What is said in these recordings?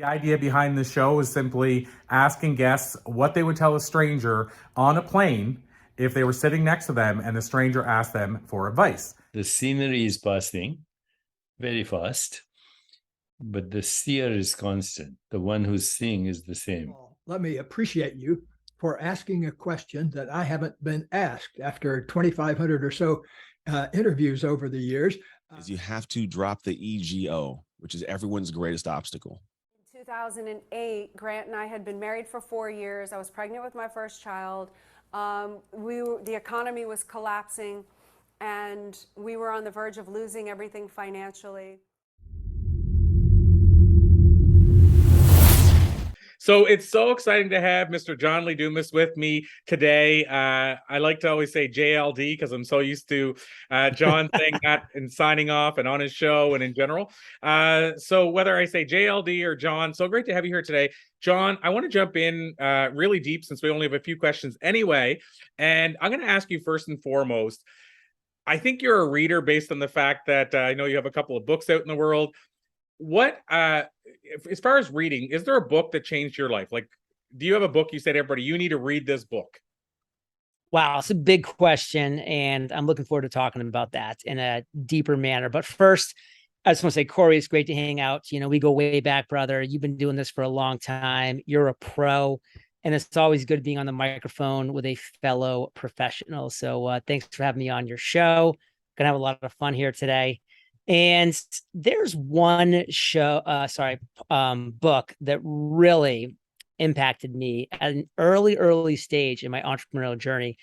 The idea behind the show is simply asking guests what they would tell a stranger on a plane if they were sitting next to them and the stranger asked them for advice. The scenery is passing very fast, but the seer is constant. The one who's seeing is the same. Let me appreciate you for asking a question that I haven't been asked after 2,500 or so interviews over the years. Is you have to drop the ego, which is everyone's greatest obstacle. In 2008, Grant and I had been married for 4 years. I was pregnant with my first child. The economy was collapsing, and we were on the verge of losing everything financially. So it's so exciting to have Mr. John Lee Dumas with me today. I like to always say JLD because I'm so used to John saying that and signing off and on his show and in general. So whether I say JLD or John, so great to have you here today. John, I want to jump in really deep since we only have a few questions anyway. And I'm going to ask you first and foremost, I think you're a reader based on the fact that I know you have a couple of books out in the world. What, as far as reading, is there a book that changed your life? Like, do you have a book you said to everybody, you need to read this book? Wow, it's a big question, and I'm looking forward to talking about that in a deeper manner. But first, I just want to say, Corey, it's great to hang out. You know, we go way back, brother. You've been doing this for a long time. You're a pro, and it's always good being on the microphone with a fellow professional. So thanks for having me on your show. Gonna have a lot of fun here today. And there's one book that really impacted me at an early stage in my entrepreneurial journey.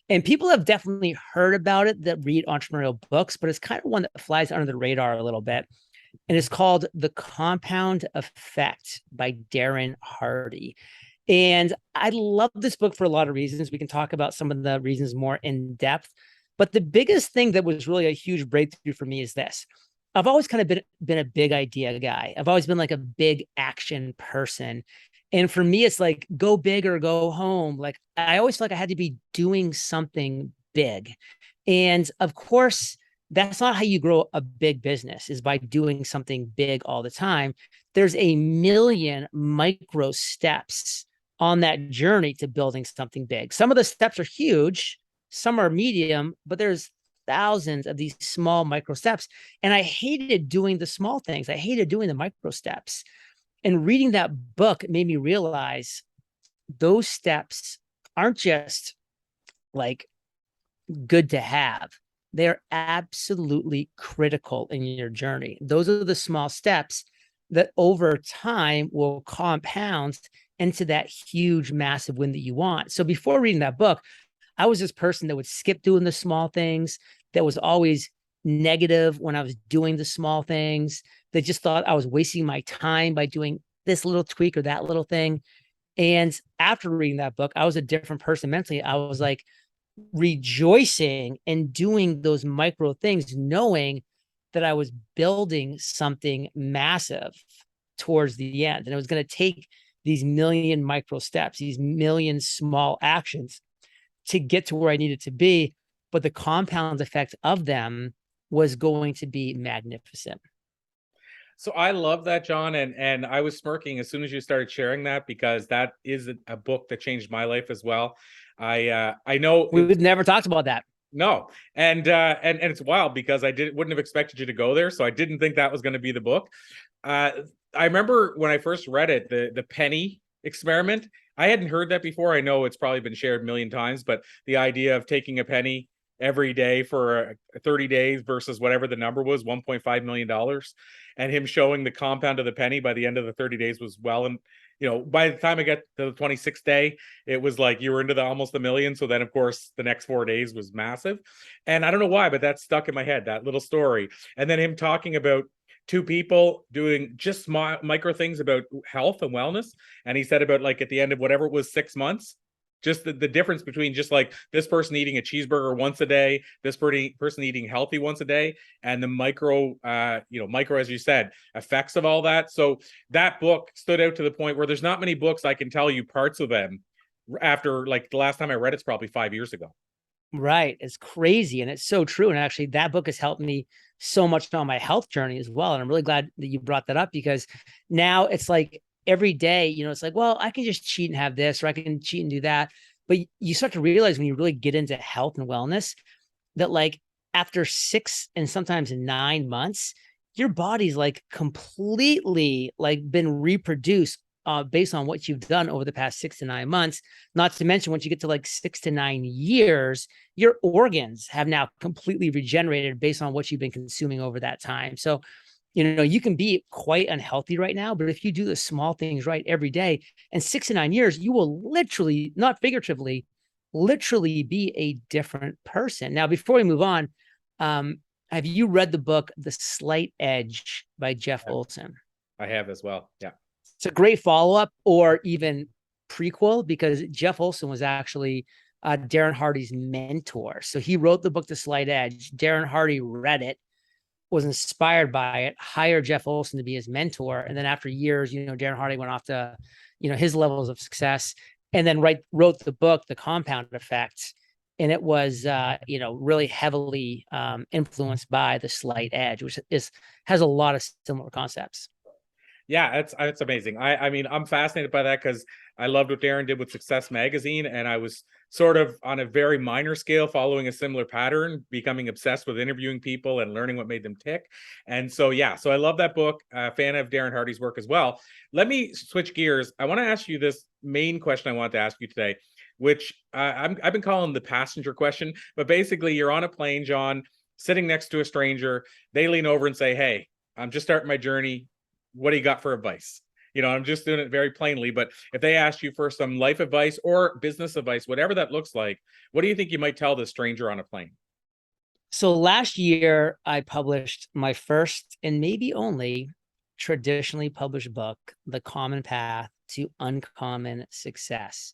And people have definitely heard about it that read entrepreneurial books, but it's kind of one that flies under the radar a little bit. And it's called The Compound Effect by Darren Hardy. And I love this book for a lot of reasons. We can talk about some of the reasons more in depth. But the biggest thing that was really a huge breakthrough for me is this. I've always kind of been a big idea guy. I've always been like a big action person. And for me, it's like go big or go home. Like I always felt like I had to be doing something big. And of course, that's not how you grow a big business, is by doing something big all the time. There's a million micro steps on that journey to building something big. Some of the steps are huge. Some are medium, but there's thousands of these small micro steps. And I hated doing the small things. I hated doing the micro steps. And reading that book made me realize those steps aren't just like good to have. They're absolutely critical in your journey. Those are the small steps that over time will compound into that huge, massive win that you want. So before reading that book, I was this person that would skip doing the small things, that was always negative when I was doing the small things, that just thought I was wasting my time by doing this little tweak or that little thing. And after reading that book, I was a different person mentally. I was like rejoicing and doing those micro things, knowing that I was building something massive towards the end. And it was going to take these million micro steps, these million small actions to get to where I needed to be, but the compound effect of them was going to be magnificent. So I love that, John, and I was smirking as soon as you started sharing that, because that is a book that changed my life as well. I know we've never talked about that. No, and it's wild because wouldn't have expected you to go there, so I didn't think that was going to be the book. I remember when I first read it, the penny experiment. I hadn't heard that before. I know it's probably been shared a million times, but the idea of taking a penny every day for 30 days versus whatever the number was, $1.5 million, and him showing the compound of the penny by the end of the 30 days was well. And, you know, by the time I got to the 26th day, it was like you were into almost $1 million. So then, of course, the next 4 days was massive. And I don't know why, but that stuck in my head, that little story. And then him talking about two people doing just micro things about health and wellness. And he said about like at the end of whatever it was, 6 months, just the difference between just like this person eating a cheeseburger once a day, this person eating healthy once a day, and the micro, as you said, effects of all that. So that book stood out to the point where there's not many books I can tell you parts of them after, like, the last time I read it's probably 5 years ago. Right. It's crazy. And it's so true. And actually that book has helped me so much on my health journey as well. And I'm really glad that you brought that up, because now it's like every day, it's like, well, I can just cheat and have this, or I can cheat and do that. But you start to realize when you really get into health and wellness that like after 6 and sometimes 9 months, your body's like completely like been reproduced based on what you've done over the past 6 to 9 months. Not to mention, once you get to like 6 to 9 years, your organs have now completely regenerated based on what you've been consuming over that time. So, you can be quite unhealthy right now, but if you do the small things right every day, in 6 to 9 years, you will literally, not figuratively, literally be a different person. Now, before we move on, have you read the book The Slight Edge by Jeff Olson? I have as well. Yeah. It's a great follow-up or even prequel, because Jeff Olson was actually Darren Hardy's mentor. So he wrote the book The Slight Edge. Darren Hardy read it, was inspired by it, hired Jeff Olson to be his mentor. And then after years, Darren Hardy went off to, his levels of success, and then wrote the book, The Compound Effect. And it was, really heavily influenced by The Slight Edge, which has a lot of similar concepts. Yeah, it's amazing. I mean, I'm fascinated by that because I loved what Darren did with Success Magazine, and I was sort of on a very minor scale following a similar pattern, becoming obsessed with interviewing people and learning what made them tick. And so, so I love that book. Fan of Darren Hardy's work as well. Let me switch gears. I want to ask you this main question I want to ask you today, which I've been calling the passenger question, but basically you're on a plane, John, sitting next to a stranger. They lean over and say, "Hey, I'm just starting my journey. What do you got for advice?" I'm just doing it very plainly, but if they asked you for some life advice or business advice, whatever that looks like, what do you think you might tell the stranger on a plane? So last year, I published my first and maybe only traditionally published book, The Common Path to Uncommon Success.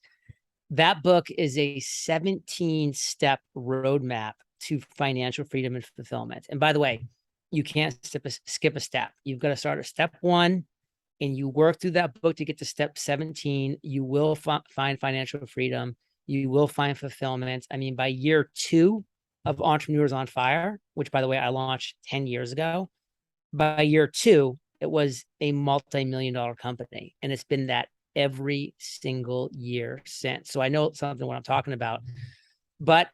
That book is a 17-step roadmap to financial freedom and fulfillment. And by the way, you can't skip a step. You've got to start at step 1 and you work through that book to get to step 17. You will find financial freedom. You will find fulfillment. I mean, by year 2 of Entrepreneurs on Fire, which by the way, I launched 10 years ago, by year 2, it was a multi-million-dollar company. And it's been that every single year since. So I know something what I'm talking about. But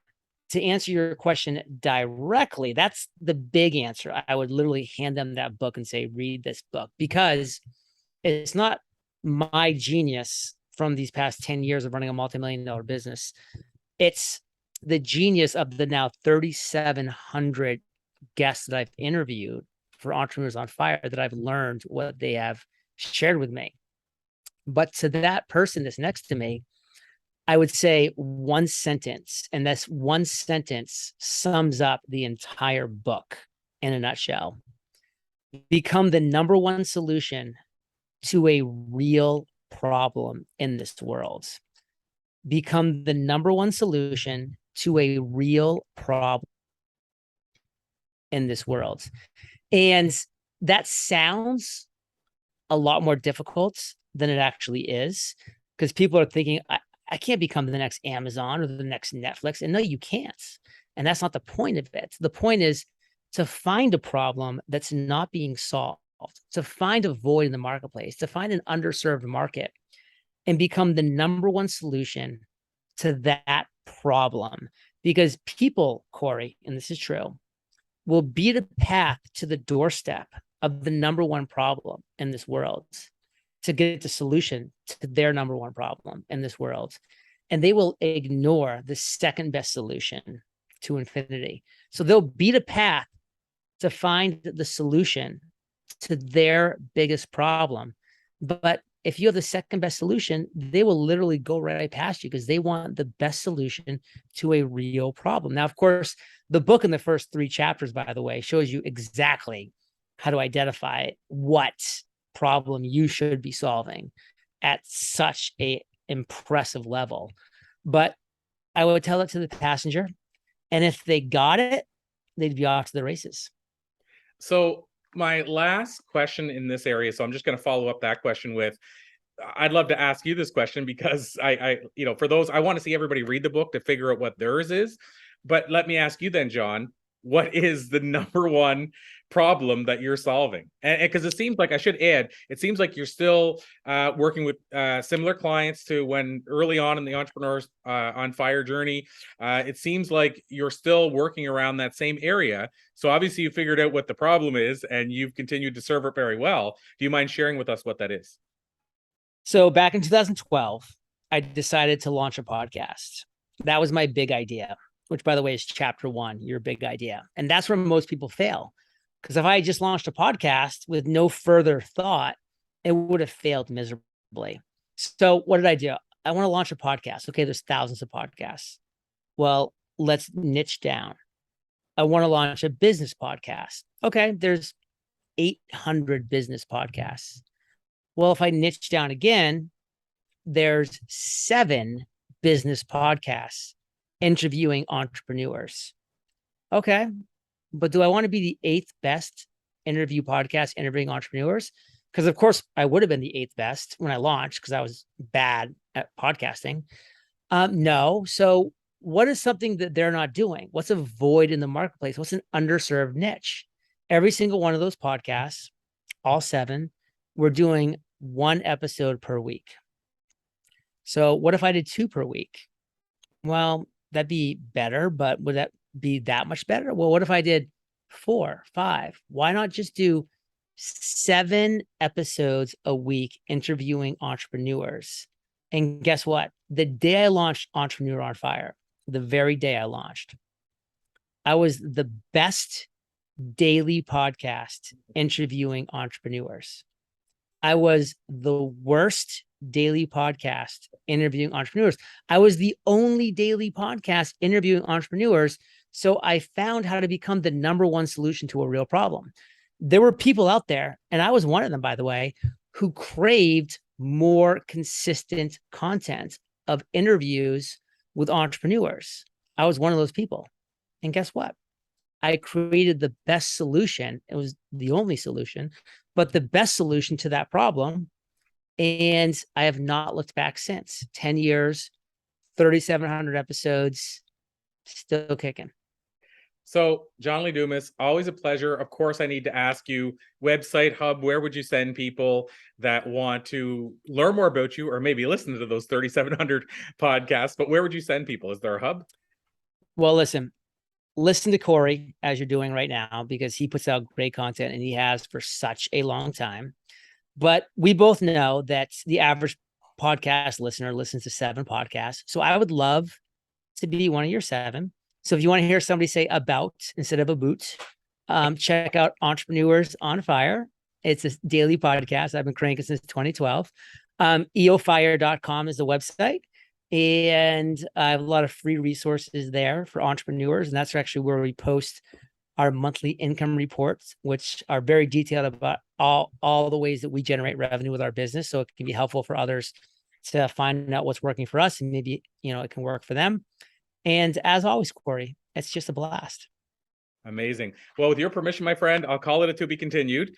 to answer your question directly, that's the big answer. I would literally hand them that book and say, read this book, because it's not my genius from these past 10 years of running a multi-million-dollar business. It's the genius of the now 3,700 guests that I've interviewed for Entrepreneurs on Fire that I've learned what they have shared with me. But to that person that's next to me, I would say one sentence, and that's one sentence sums up the entire book in a nutshell. Become the number one solution to a real problem in this world. Become the number one solution to a real problem in this world. And that sounds a lot more difficult than it actually is, because people are thinking, I can't become the next Amazon or the next Netflix. And no, you can't. And that's not the point of it. The point is to find a problem that's not being solved, to find a void in the marketplace, to find an underserved market, and become the number one solution to that problem. Because people, Corey, and this is true, will beat a path to the doorstep of the number one problem in this world to get the solution to their number one problem in this world. And they will ignore the second best solution to infinity. So they'll beat a path to find the solution to their biggest problem. But if you have the second best solution, they will literally go right past you because they want the best solution to a real problem. Now, of course, the book in the first 3 chapters, by the way, shows you exactly how to identify what problem you should be solving at such a impressive level. But I would tell it to the passenger, and if they got it, they'd be off to the races. So my last question in this area, so I'm just going to follow up that question with, I'd love to ask you this question because I for those, I want to see everybody read the book to figure out what theirs is. But let me ask you then, John, what is the number one problem that you're solving? And because it seems like, I should add, it seems like you're still working with similar clients to when early on in the Entrepreneurs on Fire journey. It seems like you're still working around that same area. So obviously you figured out what the problem is and you've continued to serve it very well. Do you mind sharing with us what that is? So back in 2012, I decided to launch a podcast. That was my big idea, which, by the way, is chapter 1, your big idea. And that's where most people fail. Because if I had just launched a podcast with no further thought, it would have failed miserably. So what did I do? I want to launch a podcast. Okay, there's thousands of podcasts. Well, let's niche down. I want to launch a business podcast. Okay, there's 800 business podcasts. Well, if I niche down again, there's 7 business podcasts interviewing entrepreneurs. Okay, but do I want to be the 8th best interview podcast interviewing entrepreneurs? Because of course I would have been the 8th best when I launched because I was bad at podcasting. No. So what is something that they're not doing? What's a void in the marketplace? What's an underserved niche? Every single one of those podcasts, all 7, we're doing 1 episode per week. So what if I did 2 per week? Well, that'd be better, but would that be that much better? Well, what if I did 4, 5? Why not just do 7 episodes a week interviewing entrepreneurs? And guess what? The day I launched Entrepreneur on Fire, the very day I launched, I was the best daily podcast interviewing entrepreneurs. I was the worst daily podcast interviewing entrepreneurs. I was the only daily podcast interviewing entrepreneurs. So I found how to become the number one solution to a real problem. There were people out there, and I was one of them, by the way, who craved more consistent content of interviews with entrepreneurs. I was one of those people. And guess what? I created the best solution. It was the only solution, but the best solution to that problem. And I have not looked back since. 10 years, 3,700 episodes, still kicking. So, John Lee Dumas, always a pleasure. Of course, I need to ask you, website, hub, where would you send people that want to learn more about you or maybe listen to those 3,700 podcasts? But where would you send people? Is there a hub? Well, listen to Corey as you're doing right now, because he puts out great content and he has for such a long time. But we both know that the average podcast listener listens to 7 podcasts. So I would love to be one of your 7. So if you want to hear somebody say about instead of a boot, check out Entrepreneurs on Fire. It's a daily podcast I've been cranking since 2012. eofire.com is the website. And I have a lot of free resources there for entrepreneurs. And that's actually where we post our monthly income reports, which are very detailed about all the ways that we generate revenue with our business. So it can be helpful for others to find out what's working for us, and maybe, it can work for them. And as always, Corey, it's just a blast. Amazing. Well, with your permission, my friend, I'll call it a to be continued.